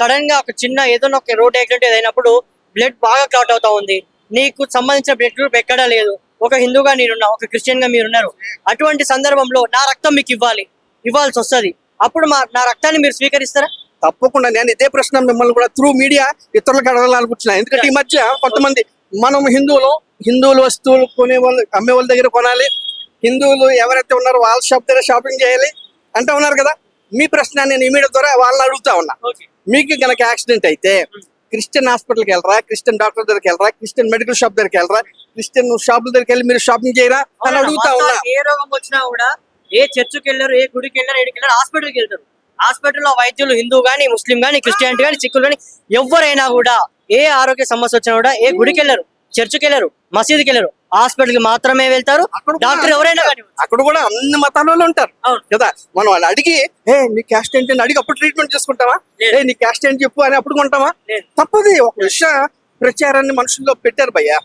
Sudden గా ఒక చిన్న ఏదైనా ఒక రోడ్ యాక్సిడెంట్ ఏదైనప్పుడు బ్లడ్ బాగా క్లాట్ అవుతా ఉంది, నీకు సంబంధించిన బ్లడ్ గ్రూప్ ఎక్కడా లేదు, ఒక హిందూగా నేనున్నా, ఒక క్రిస్టియన్ గా మీరున్నారు, అటువంటి సందర్భంలో నా రక్తం మీకు ఇవ్వాల్సి వస్తుంది. అప్పుడు నా రక్తాన్ని మీరు స్వీకరిస్తారా? తప్పకుండా. నేను ఇదే ప్రశ్న మిమ్మల్ని కూడా త్రూ మీడియా ఇతరులకు అడగాలనుకుంటున్నాను. ఎందుకంటే ఈ మధ్య కొంతమంది మనం హిందువులు వస్తువులు కొనే వాళ్ళు, అమ్మే వాళ్ళ దగ్గర కొనాలి, హిందువులు ఎవరైతే ఉన్నారో వాళ్ళ షాప్ దగ్గర షాపింగ్ చేయాలి అంటూ ఉన్నారు కదా. మీ ప్రశ్న నేను ఈ మీడియా ద్వారా వాళ్ళని అడుగుతా ఉన్నా. మీకు గనక యాక్సిడెంట్ అయితే క్రిస్టియన్ హాస్పిటల్కి వెళ్ళరా, క్రిస్టియన్ డాక్టర్ దగ్గరికి వెళ్ళరా, క్రిస్టియన్ మెడికల్ షాప్ దగ్గరికి వెళ్ళరా, క్రిస్టియన్ షాపుల దగ్గరికి వెళ్ళి మీరు షాపింగ్ చేయరా అని అడుగుతా ఉన్నా. ఏ రోగం వచ్చినా కూడా ఏ చర్చికి వెళ్ళారు, ఏ గుడికి వెళ్ళారు, ఏడికి వెళ్ళారు, హాస్పిటల్కి వెళ్తారు. హాస్పిటల్లో వైద్యులు హిందూ గానీ, ముస్లిం గానీ, క్రిస్టియానిటీ గానీ, సిక్కులు గానీ ఎవరైనా కూడా ఏ ఆరోగ్య సమస్య వచ్చినా కూడా ఏ గుడికి వెళ్ళరు, చర్చికి వెళ్ళరు, మసీదుకి వెళ్ళరు, హాస్పిటల్ కి మాత్రమే వెళ్తారు. డాక్టర్ ఎవరైనా కానీ అక్కడ కూడా అన్ని మతాల వాళ్ళు ఉంటారు కదా. మనం వాళ్ళు అడిగి నీ క్యాస్ట్ ఏంటి అని అడిగి అప్పుడు ట్రీట్మెంట్ చేసుకుంటావా? నీ క్యాస్ట్ ఏంటి చెప్పు అని అప్పుడు కొంటావా? తప్పది. ఒక విషయ ప్రచారాన్ని మనుషుల్లో పెట్టారు భయ్యా.